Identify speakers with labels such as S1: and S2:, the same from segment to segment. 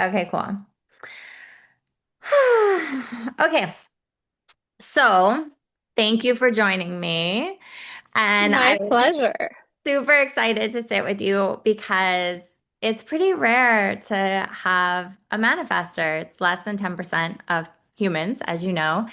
S1: Okay, cool. Okay, so thank you for joining me. And
S2: My
S1: I'm
S2: pleasure.
S1: super excited to sit with you because it's pretty rare to have a manifester. It's less than 10% of humans, as you know.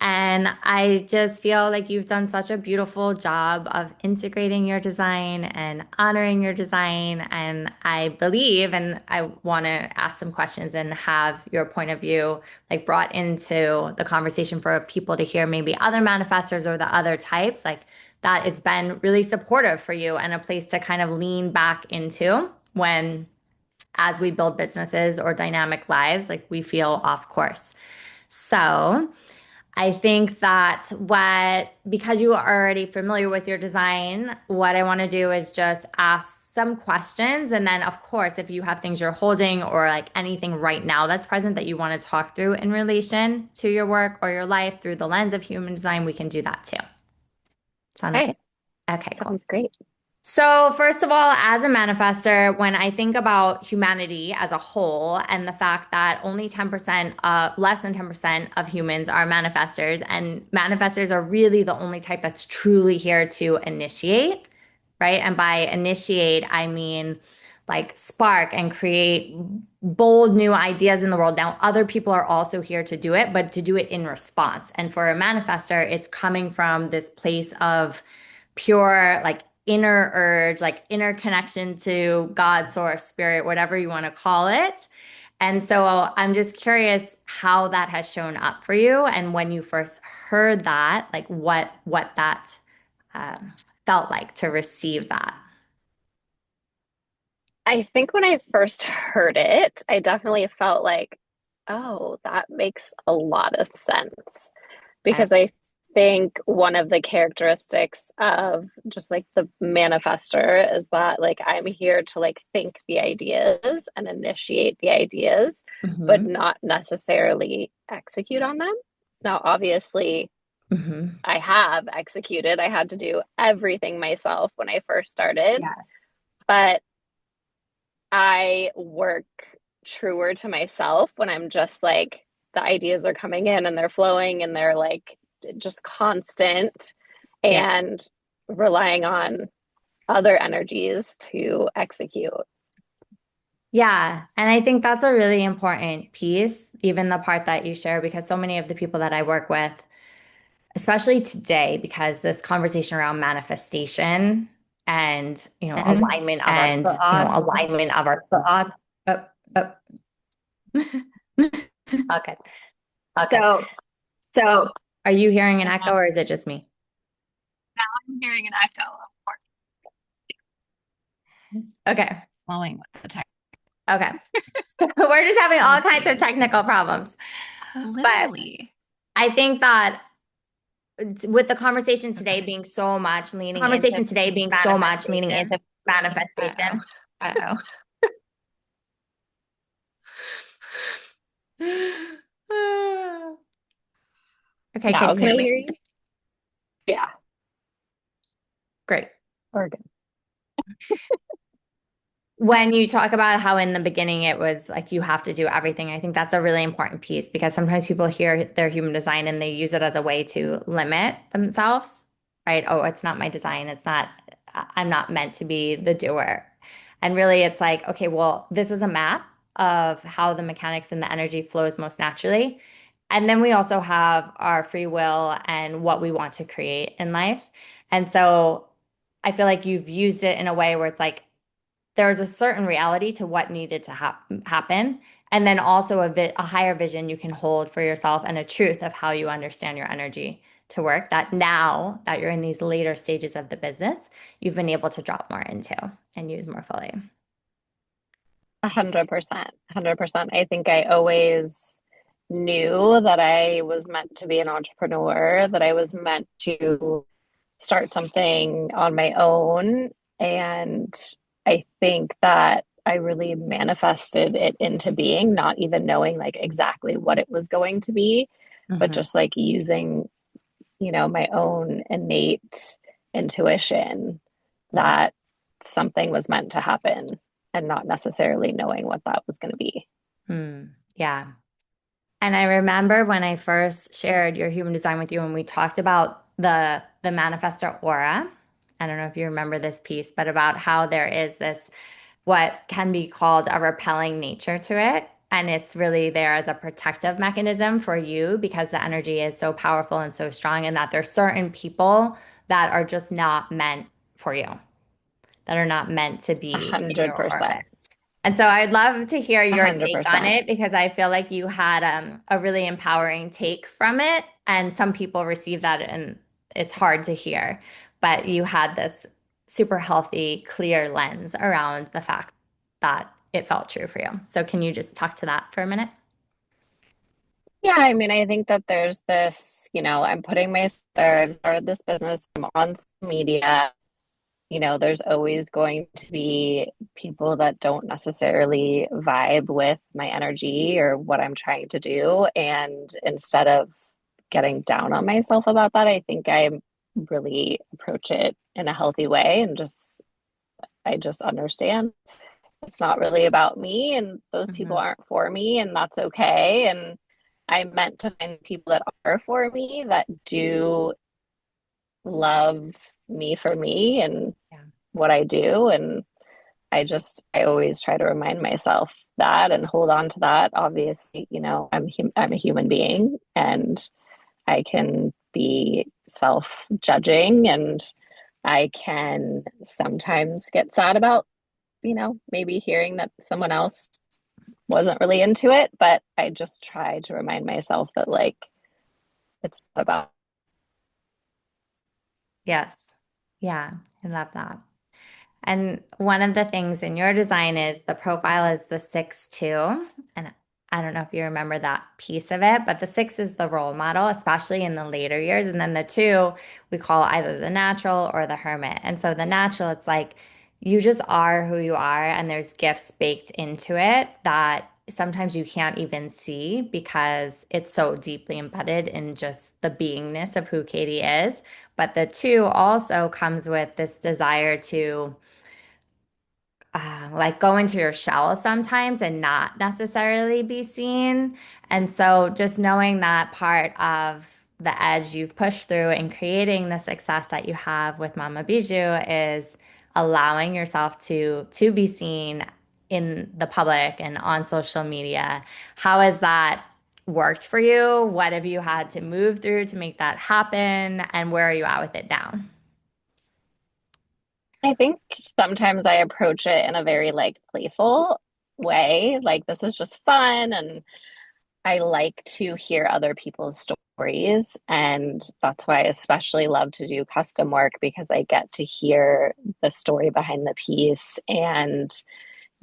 S1: And I just feel like you've done such a beautiful job of integrating your design and honoring your design. And I believe, and I want to ask some questions and have your point of view like brought into the conversation for people to hear maybe other manifestors or the other types, like that it's been really supportive for you and a place to kind of lean back into when as we build businesses or dynamic lives, like we feel off course. So I think that because you are already familiar with your design, what I want to do is just ask some questions. And then, of course, if you have things you're holding or like anything right now that's present that you want to talk through in relation to your work or your life through the lens of human design, we can do that too. Sound okay?
S2: Okay,
S1: Okay, cool.
S2: sounds great.
S1: So, first of all, as a manifester, when I think about humanity as a whole and the fact that only 10%, less than 10% of humans are manifestors, and manifestors are really the only type that's truly here to initiate, right? And by initiate, I mean like spark and create bold new ideas in the world. Now, other people are also here to do it, but to do it in response. And for a manifestor, it's coming from this place of pure, like inner urge, like inner connection to God, source, spirit, whatever you want to call it. And so I'm just curious how that has shown up for you, and when you first heard that, like what that um, felt like to receive that.
S2: I think when I first heard it, I definitely felt like, oh, that makes a lot of sense.
S1: Okay.
S2: Because I think one of the characteristics of just like the manifester is that like I'm here to like think the ideas and initiate the ideas, but
S1: Hmm.
S2: not necessarily execute on them. Now, obviously,
S1: Hmm.
S2: I have executed. I had to do everything myself when I first started,
S1: Yes.
S2: but I work truer to myself when I'm just like the ideas are coming in and they're flowing and they're like just constant
S1: Yeah.
S2: and relying on other energies to execute.
S1: Yeah. And I think that's a really important piece, even the part that you share, because so many of the people that I work with, especially today, because this conversation around manifestation and alignment of our alignment of our thoughts. Oh, oh. Okay.
S2: Okay.
S1: So
S2: So
S1: are you hearing an
S2: now
S1: echo or is it just me?
S2: I'm hearing an echo, of course,
S1: Okay.
S2: flowing with the tech.
S1: Okay. We're just having all kinds of
S2: Whoopsies.
S1: technical problems. But
S2: Literally.
S1: I think that with the conversation today being so much leaning into
S2: Uh-oh.
S1: manifestation.
S2: Uh-oh.
S1: Okay, can
S2: Now,
S1: you
S2: can I
S1: hear me?
S2: hear you? Yeah,
S1: Great.
S2: we're good.
S1: When you talk about how in the beginning it was like you have to do everything, I think that's a really important piece because sometimes people hear their human design and they use it as a way to limit themselves, right? Oh, it's not my design. I'm not meant to be the doer. And really, it's like, okay, well, this is a map of how the mechanics and the energy flows most naturally. And then we also have our free will and what we want to create in life. And so I feel like you've used it in a way where it's like, there's a certain reality to what needed to happen. And then also a higher vision you can hold for yourself and a truth of how you understand your energy to work that now that you're in these later stages of the business, you've been able to drop more into and use more fully.
S2: 100%. 100%. I think I always knew that I was meant to be an entrepreneur, that I was meant to start something on my own. And I think that I really manifested it into being, not even knowing like exactly what it was going to be, but
S1: Hmm.
S2: just like using, my own innate intuition
S1: Yeah.
S2: that something was meant to happen and not necessarily knowing what that was going to be.
S1: Hmm. Yeah. And I remember when I first shared your human design with you and we talked about the manifestor aura. I don't know if you remember this piece, but about how there is this what can be called a repelling nature to it. And it's really there as a protective mechanism for you because the energy is so powerful and so strong, and that there's certain people that are just not meant for you, that are not meant to
S2: A
S1: be in
S2: hundred
S1: your orbit.
S2: percent.
S1: And so I'd love to hear
S2: A
S1: your
S2: hundred
S1: take on
S2: percent.
S1: it because I feel like you had a really empowering take from it. And some people receive that and it's hard to hear. But you had this super healthy, clear lens around the fact that it felt true for you. So can you just talk to that for a minute?
S2: Yeah, I mean, I think that there's this, I'm putting my there, I've started this business, I'm on social media. There's always going to be people that don't necessarily vibe with my energy or what I'm trying to do. And instead of getting down on myself about that, I think I really approach it in a healthy way and I just understand it's not really about me and those people
S1: Hmm.
S2: aren't for me and that's okay. And I'm meant to find people that are for me, that do love me for me and
S1: Yeah.
S2: what I do. And I always try to remind myself that and hold on to that. Obviously, I'm a human being and I can be self-judging and I can sometimes get sad about, maybe hearing that someone else wasn't really into it, but I just try to remind myself that like it's not about.
S1: Yes. Yeah. I love that. And one of the things in your design is the profile is the 6-2. And I don't know if you remember that piece of it, but the 6 is the role model, especially in the later years. And then the 2, we call either the natural or the hermit. And so the natural, it's like you just are who you are, and there's gifts baked into it that sometimes you can't even see because it's so deeply embedded in just the beingness of who Katie is. But the 2 also comes with this desire to like go into your shell sometimes and not necessarily be seen. And so just knowing that part of the edge you've pushed through in creating the success that you have with Mama Bijoux is allowing yourself to be seen in the public and on social media. How has that worked for you? What have you had to move through to make that happen? And where are you at with it now?
S2: I think sometimes I approach it in a very like playful way, like this is just fun and I like to hear other people's stories. And that's why I especially love to do custom work because I get to hear the story behind the piece. And,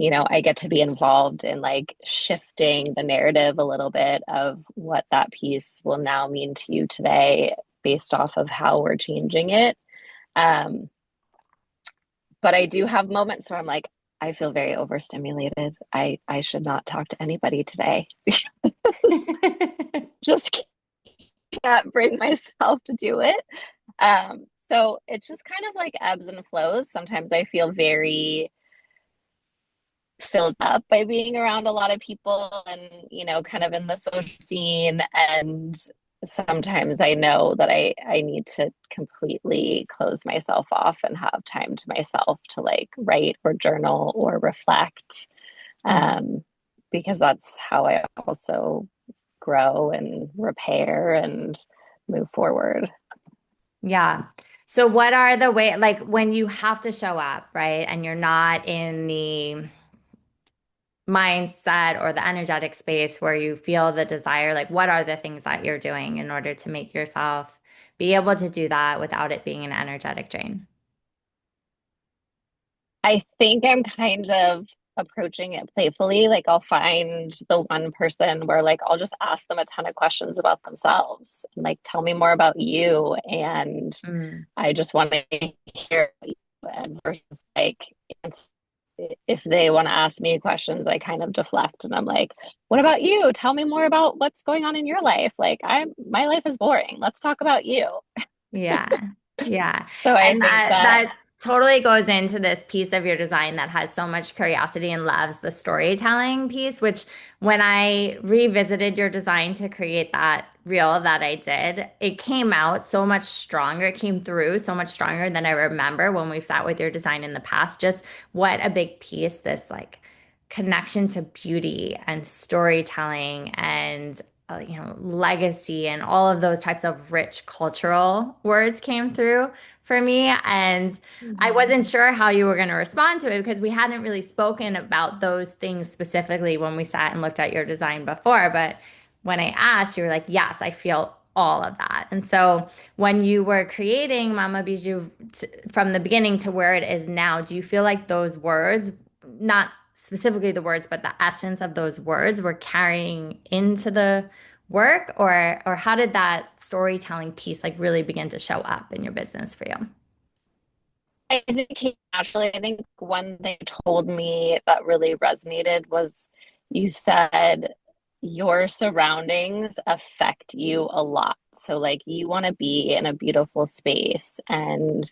S2: I get to be involved in like shifting the narrative a little bit of what that piece will now mean to you today based off of how we're changing it. Um, but I do have moments where I'm like, I feel very overstimulated. I should not talk to anybody today. Just can't bring myself to do it. So it's just kind of like ebbs and flows. Sometimes I feel very filled up by being around a lot of people and, kind of in the social scene. And sometimes I know that I need to completely close myself off and have time to myself to like write or journal or reflect.
S1: Mhm.
S2: Um, because that's how I also grow and repair and move forward.
S1: Yeah. So what are the way like when you have to show up, right? And you're not in the mindset or the energetic space where you feel the desire, like what are the things that you're doing in order to make yourself be able to do that without it being an energetic drain?
S2: I think I'm kind of approaching it playfully. Like I'll find the one person where like I'll just ask them a ton of questions about themselves and like tell me more about you. And
S1: Mm.
S2: I just want to hear you. And versus like if they want to ask me questions, I kind of deflect and I'm like, what about you? Tell me more about what's going on in your life. Like my life is boring. Let's talk about you.
S1: Yeah. Yeah.
S2: So I
S1: And
S2: think that
S1: that totally goes into this piece of your design that has so much curiosity and loves the storytelling piece, which when I revisited your design to create that reel that I did, it came out so much stronger. It came through so much stronger than I remember when we've sat with your design in the past. Just what a big piece this like connection to beauty and storytelling and legacy and all of those types of rich cultural words came through for me. And I
S2: Mhm.
S1: wasn't sure how you were going to respond to it because we hadn't really spoken about those things specifically when we sat and looked at your design before. But when I asked, you were like, yes, I feel all of that. And so when you were creating Mama Bijoux from the beginning to where it is now, do you feel like those words, not specifically the words, but the essence of those words were carrying into the work, or how did that storytelling piece like really begin to show up in your business for you?
S2: I think it came naturally. I think one thing you told me that really resonated was you said your surroundings affect you a lot. So, like, you want to be in a beautiful space and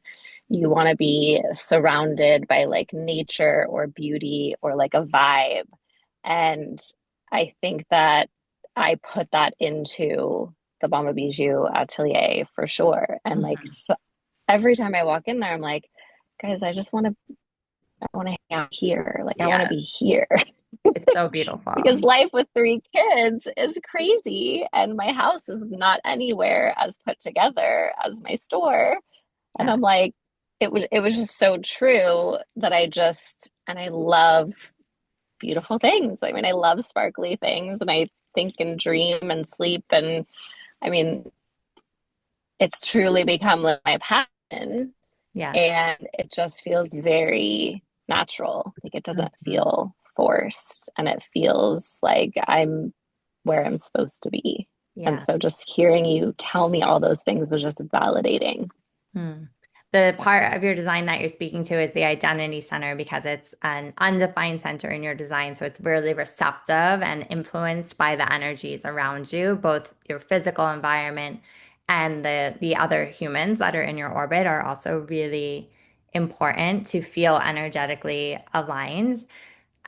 S2: you want to be surrounded by like nature or beauty or like a vibe. And I think that I put that into the Mama Bijou atelier for sure. And like,
S1: Mhm.
S2: every time I walk in there, I'm like, guys, I want to hang out here. Like, I want to
S1: Yes,
S2: be here
S1: it's so beautiful.
S2: because life with three kids is crazy, and my house is not anywhere as put together as my store. And
S1: Yeah,
S2: I'm like, it was just so true that I love beautiful things. I mean, I love sparkly things, and I think and dream and sleep, and I mean, it's truly become like my passion.
S1: yes.
S2: And it just feels very natural. Like it doesn't
S1: Mhm.
S2: feel forced, and it feels like I'm where I'm supposed to be. And
S1: Yeah.
S2: so just hearing you tell me all those things was just validating.
S1: Hmm. The part of your design that you're speaking to is the identity center because it's an undefined center in your design. So it's really receptive and influenced by the energies around you, both your physical environment and the other humans that are in your orbit are also really important to feel energetically aligned.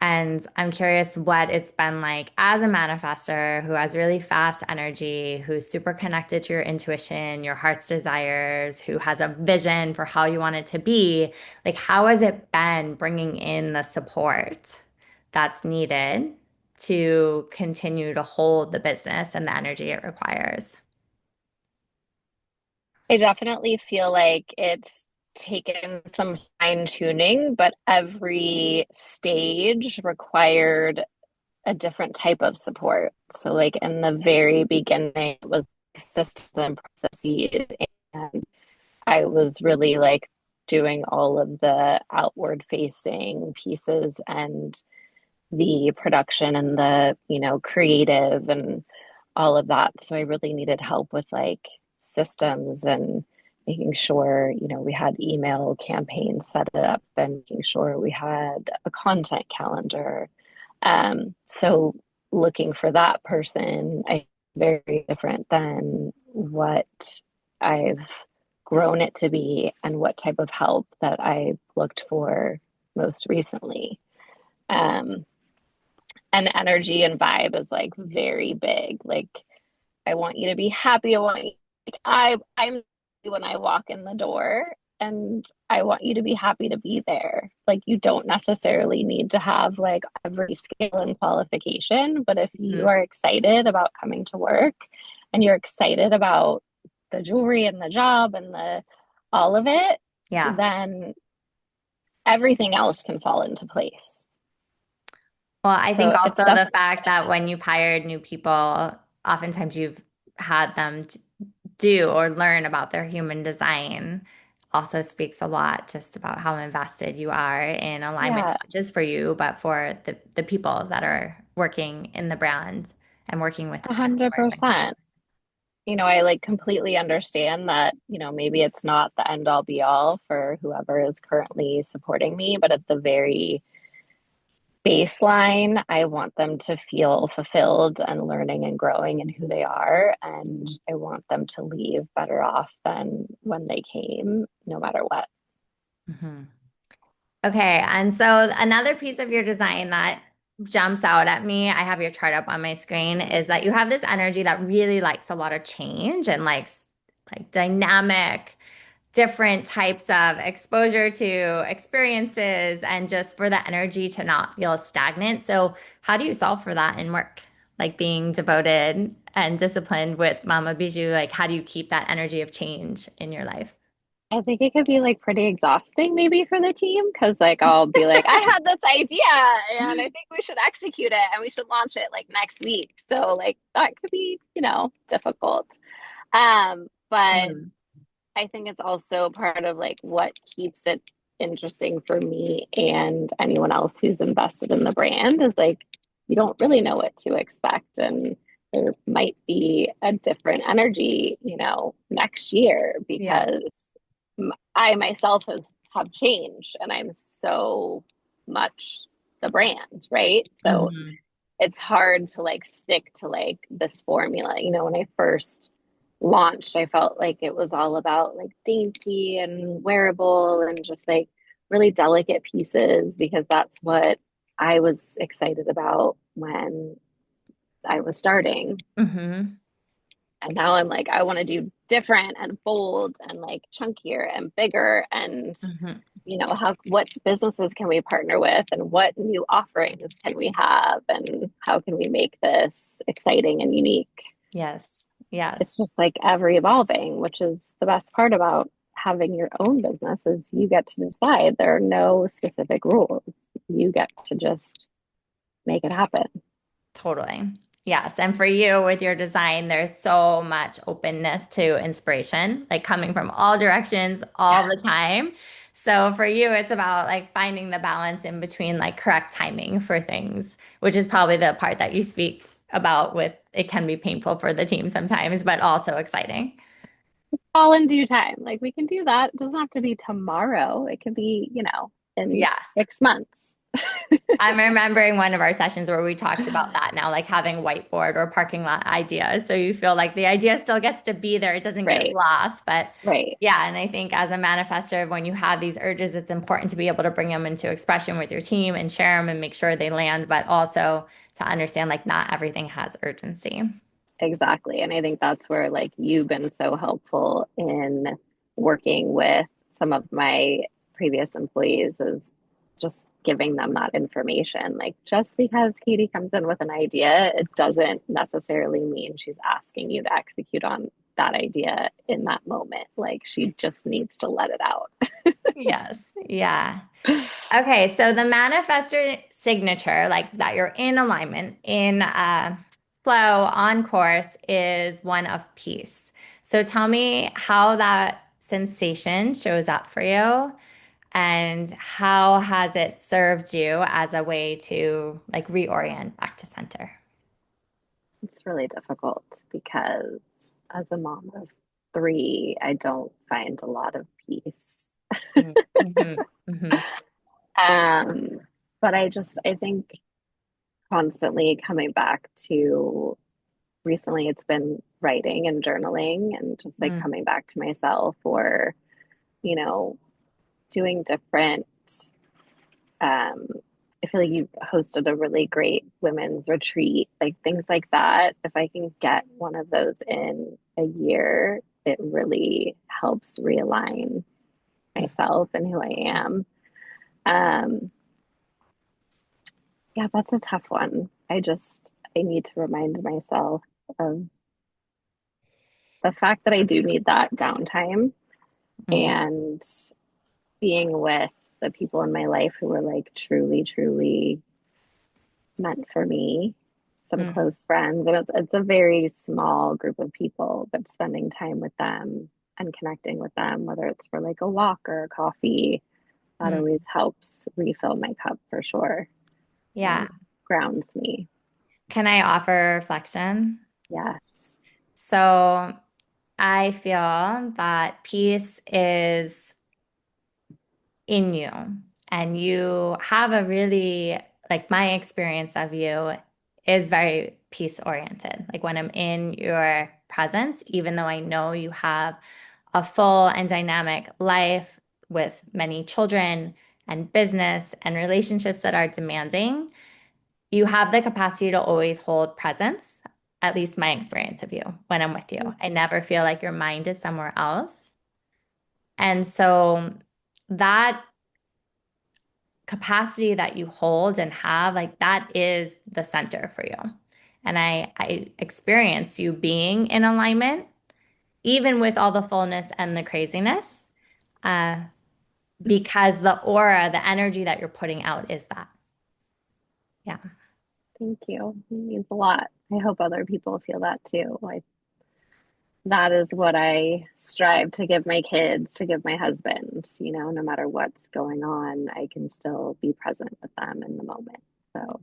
S1: And I'm curious what it's been like as a manifester who has really fast energy, who's super connected to your intuition, your heart's desires, who has a vision for how you want it to be. Like, how has it been bringing in the support that's needed to continue to hold the business and the energy it requires?
S2: I definitely feel like it's taken some fine tuning, but every stage required a different type of support. So, like in the very beginning, it was systems and processes, and I was really like doing all of the outward facing pieces and the production and the, creative and all of that. So I really needed help with like systems and making sure, we had email campaigns set up and making sure we had a content calendar. So looking for that person, I very different than what I've grown it to be and what type of help that I looked for most recently. Um, and energy and vibe is like very big. Like I want you to be happy. I want you like I'm when I walk in the door, and I want you to be happy to be there. Like you don't necessarily need to have like every skill and qualification, but if you
S1: Mhm.
S2: are excited about coming to work and you're excited about the jewelry and the job and the all of it,
S1: Yeah.
S2: then everything else can fall into place.
S1: Well, I think
S2: So it's
S1: also the
S2: definitely
S1: fact that when you've hired new people, oftentimes you've had them do or learn about their human design also speaks a lot just about how invested you are in alignment,
S2: yeah,
S1: not just for you, but for the people that are working in the brand and working with the
S2: a hundred
S1: customers and clients.
S2: percent. I like completely understand that, maybe it's not the end all be all for whoever is currently supporting me, but at the very baseline, I want them to feel fulfilled and learning and growing in who they are. And I want them to leave better off than when they came, no matter what.
S1: Mhm. Okay, and so another piece of your design that jumps out at me, I have your chart up on my screen, is that you have this energy that really likes a lot of change and likes like dynamic, different types of exposure to experiences and just for the energy to not feel stagnant. So, how do you solve for that in work? Like being devoted and disciplined with Mama Bijoux, like how do you keep that energy of change in your life?
S2: I think it could be like pretty exhausting maybe for the team because like I'll be like, I had this idea and I think we should execute it and we should launch it like next week. So like that could be, difficult. But
S1: Mm.
S2: I think it's also part of like what keeps it interesting for me and anyone else who's invested in the brand is like you don't really know what to expect and there might be a different energy, next year
S1: Yeah.
S2: because I myself have changed and I'm so much the brand, right? So
S1: Hmm.
S2: it's hard to like stick to like this formula. When I first launched, I felt like it was all about like dainty and wearable and just like really delicate pieces because that's what I was excited about when I was starting.
S1: Hmm.
S2: And now I'm like, I want to do different and bold and like chunkier and bigger and
S1: Hmm.
S2: what businesses can we partner with and what new offerings can we have and how can we make this exciting and unique.
S1: Yes. Yes.
S2: It's just like ever evolving, which is the best part about having your own business is you get to decide. There are no specific rules. You get to just make it happen.
S1: Totally. Yes. And for you with your design, there's so much openness to inspiration, like coming from all directions all the time. So for you, it's about like finding the balance in between like correct timing for things, which is probably the part that you speak about with it can be painful for the team sometimes, but also exciting.
S2: All in due time. Like we can do that. It doesn't have to be tomorrow. It can be, in
S1: Yeah.
S2: 6 months.
S1: I'm remembering one of our sessions where we talked about that now, like having whiteboard or parking lot ideas. So you feel like the idea still gets to be there, it doesn't get
S2: Right.
S1: lost. But
S2: Right.
S1: yeah, and I think as a manifestor, when you have these urges, it's important to be able to bring them into expression with your team and share them and make sure they land, but also to understand like not everything has urgency.
S2: Exactly. And I think that's where like you've been so helpful in working with some of my previous employees is just giving them that information. Like just because Katie comes in with an idea, it doesn't necessarily mean she's asking you to execute on that idea in that moment. Like she just needs to let it out.
S1: Yes. Yeah. Okay, so the manifestor signature, like that you're in alignment, in flow, on course, is one of peace. So tell me how that sensation shows up for you and how has it served you as a way to like reorient back to center?
S2: It's really difficult because as a mom of three, I don't find a lot of peace.
S1: Mm-hmm. Hmm.
S2: Um, but I think constantly coming back to recently it's been writing and journaling and just like
S1: Mm-hmm.
S2: coming back to myself or, you know, doing different um I feel like you've hosted a really great women's retreat, like things like that. If I can get one of those in a year, it really helps realign myself and who I am. Um, Yeah, that's a tough one. I need to remind myself of the fact that I do need that downtime
S1: Mm-hmm.
S2: and being with the people in my life who were like truly, truly meant for me, some close friends. And it's a very small group of people, but spending time with them and connecting with them, whether it's for like a walk or a coffee, that
S1: Mm-hmm.
S2: always helps refill my cup for sure
S1: Yeah.
S2: and grounds me.
S1: Can I offer reflection?
S2: Yes.
S1: So I feel that peace is in you and you have a really, like my experience of you is very peace oriented. Like when I'm in your presence, even though I know you have a full and dynamic life, with many children and business and relationships that are demanding, you have the capacity to always hold presence, at least my experience of you when I'm with you. I never feel like your mind is somewhere else. And so that capacity that you hold and have, like that is the center for you. And I experience you being in alignment, even with all the fullness and the craziness, uh, because the aura, the energy that you're putting out is that. Yeah.
S2: Thank you. It means a lot. I hope other people feel that too. That is what I strive to give my kids, to give my husband, no matter what's going on, I can still be present with them in the moment. So,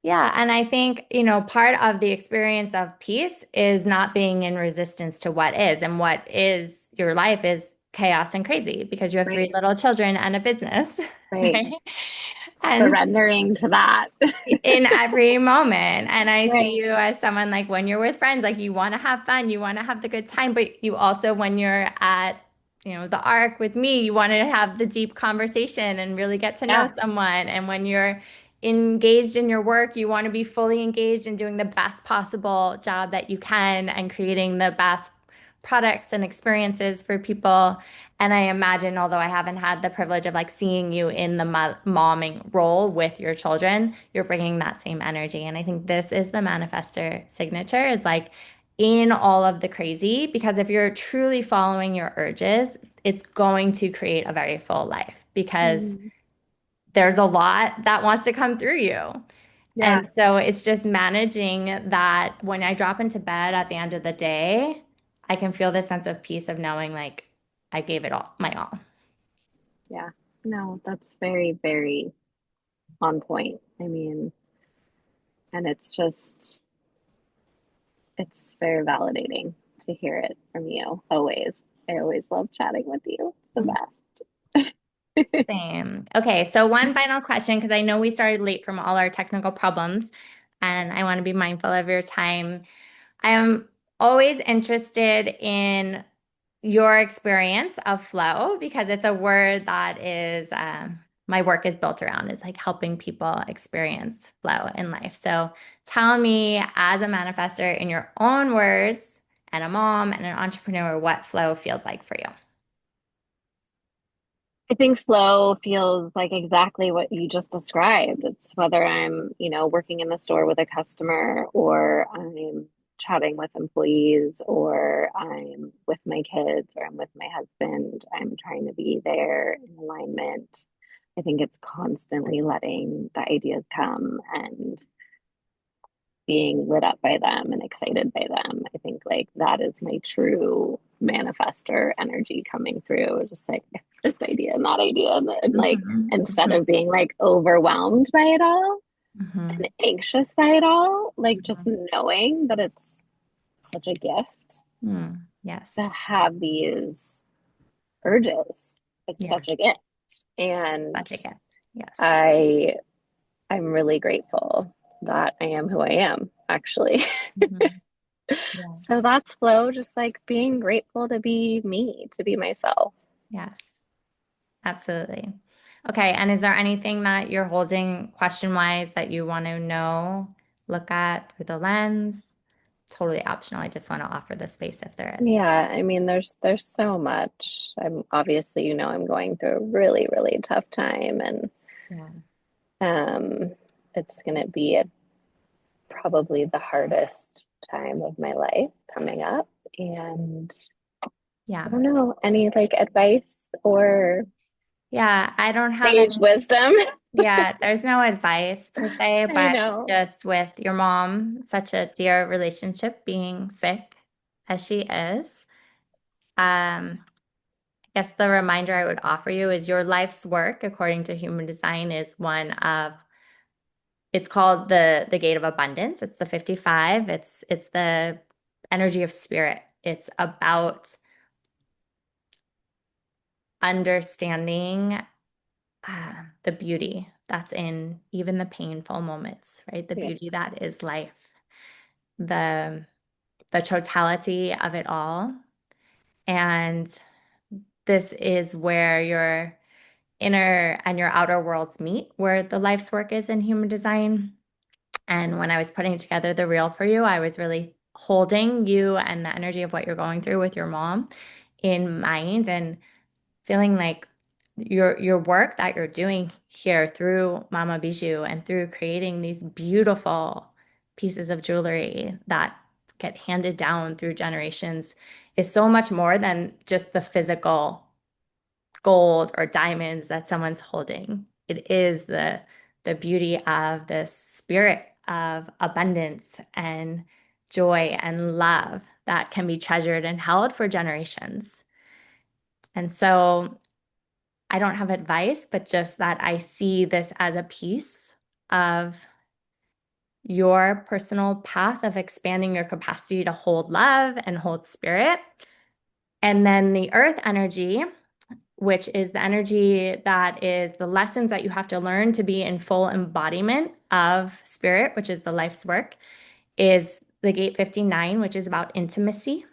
S1: Yeah, and I think, part of the experience of peace is not being in resistance to what is, and what is your life is chaos and crazy because you have three
S2: right,
S1: little children and a business,
S2: right.
S1: right? And
S2: Surrendering to that.
S1: in every moment. And I see
S2: Right.
S1: you as someone like when you're with friends, like you want to have fun, you want to have the good time, but you also, when you're at, the arc with me, you want to have the deep conversation and really get to know
S2: Yeah.
S1: someone. And when you're engaged in your work, you want to be fully engaged in doing the best possible job that you can and creating the best products and experiences for people. And I imagine, although I haven't had the privilege of like seeing you in the momming role with your children, you're bringing that same energy. And I think this is the manifester signature is like in all of the crazy, because if you're truly following your urges, it's going to create a very full life because
S2: Mm,
S1: there's a lot that wants to come through you.
S2: yeah.
S1: And so it's just managing that when I drop into bed at the end of the day, I can feel this sense of peace of knowing like I gave it all, my all.
S2: Yeah. No, that's very, very on point. I mean, and it's very validating to hear it from you always. I always love chatting with you. It's the best.
S1: Same. Okay, so one final question, because I know we started late from all our technical problems, and I want to be mindful of your time. I am always interested in your experience of flow because it's a word that is my work is built around is like helping people experience flow in life. So tell me, as a manifester, in your own words, and a mom and an entrepreneur, what flow feels like for you.
S2: I think flow feels like exactly what you just described. It's whether I'm, working in the store with a customer or I'm chatting with employees or I'm with my kids or I'm with my husband. I'm trying to be there in alignment. I think it's constantly letting the ideas come and being lit up by them and excited by them. I think like that is my true manifester energy coming through. Just like this idea and that idea, and like
S1: Mhm,
S2: instead
S1: mhm,
S2: of being like overwhelmed by it all
S1: mhm,
S2: and anxious by it all, like just
S1: mhm.
S2: knowing that it's such a gift
S1: Yes.
S2: to have these urges. It's
S1: Yeah.
S2: such a gift. And
S1: Such a gift. Yes.
S2: I I'm really grateful that I am who I am, actually.
S1: Mhm. Yeah.
S2: So that's flow, just like being grateful to be me, to be myself.
S1: Yes. Absolutely. Okay. And is there anything that you're holding question wise that you want to know, look at through the lens? Totally optional. I just want to offer the space if there is.
S2: Yeah, I mean, there's so much. I'm obviously, I'm going through a really, really tough time, and
S1: Yeah.
S2: um, it's gonna be probably the hardest time of my life coming up. And I
S1: Yeah.
S2: don't know, any like advice or
S1: Yeah. I don't have
S2: sage
S1: any,
S2: wisdom?
S1: yeah, there's no advice per se,
S2: I
S1: but
S2: know.
S1: just with your mom, such a dear relationship being sick as she is. I guess the reminder I would offer you is your life's work, according to human design, is one of it's called the gate of abundance. It's the 55. It's the energy of spirit. It's about understanding the beauty that's in even the painful moments, right? The
S2: Yeah.
S1: beauty that is life, the the totality of it all. And this is where your inner and your outer worlds meet, where the life's work is in human design. And when I was putting together the reel for you, I was really holding you and the energy of what you're going through with your mom in mind and feeling like your work that you're doing here through Mama Bijoux and through creating these beautiful pieces of jewelry that get handed down through generations is so much more than just the physical gold or diamonds that someone's holding. It is the beauty of the spirit of abundance and joy and love that can be treasured and held for generations. And so I don't have advice, but just that I see this as a piece of your personal path of expanding your capacity to hold love and hold spirit. And then the earth energy, which is the energy that is the lessons that you have to learn to be in full embodiment of spirit, which is the life's work, is the gate 59, which is about intimacy.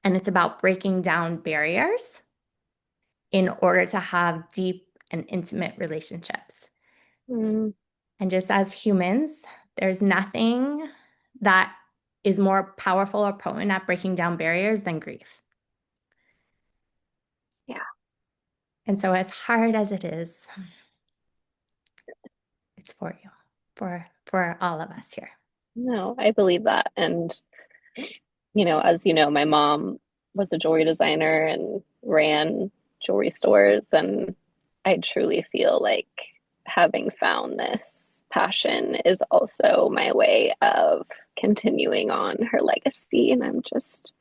S1: And it's about breaking down barriers in order to have deep and intimate relationships.
S2: Mm,
S1: And just as humans, there's nothing that is more powerful or potent at breaking down barriers than grief.
S2: yeah,
S1: And so, as hard as it is, it's for you, for all of us here.
S2: no, I believe that. And, as you know, my mom was a jewelry designer and ran jewelry stores. And I truly feel like having found this passion is also my way of continuing on her legacy. And I'm just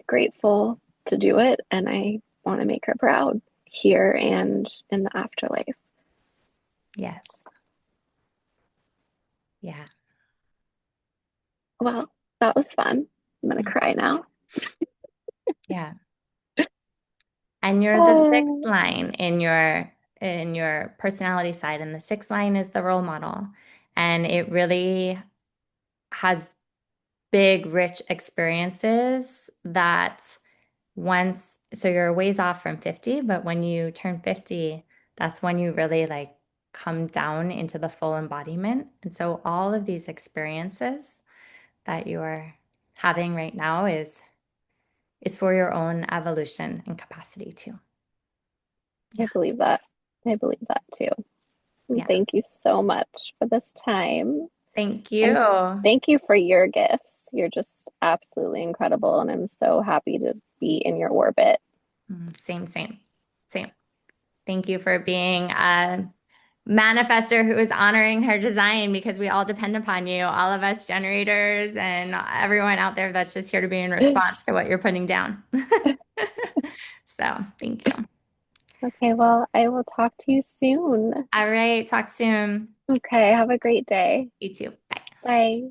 S2: grateful to do it. And I want to make her proud here and in the afterlife.
S1: Yes. Yeah.
S2: Well, that was fun. I'm going to cry now.
S1: Yeah. And you're the sixth
S2: Oh,
S1: line in your personality side, and the sixth line is the role model. And it really has big, rich experiences that once, so you're a ways off from 50, but when you turn 50, that's when you really like come down into the full embodiment. And so all of these experiences that you're having right now is for your own evolution and capacity too.
S2: I
S1: Yeah.
S2: believe that. I believe that too. And
S1: Yeah.
S2: thank you so much for this time.
S1: Thank
S2: And
S1: you.
S2: thank you for your gifts. You're just absolutely incredible. And I'm so happy to be in your orbit.
S1: Same, same, same. Thank you for being a manifester who is honoring her design because we all depend upon you, all of us generators and everyone out there that's just here to be in response to what you're putting down. So, thank you.
S2: Okay, well, I will talk to you soon.
S1: All right, talk soon.
S2: Okay, have a great day.
S1: You too. Bye.
S2: Bye.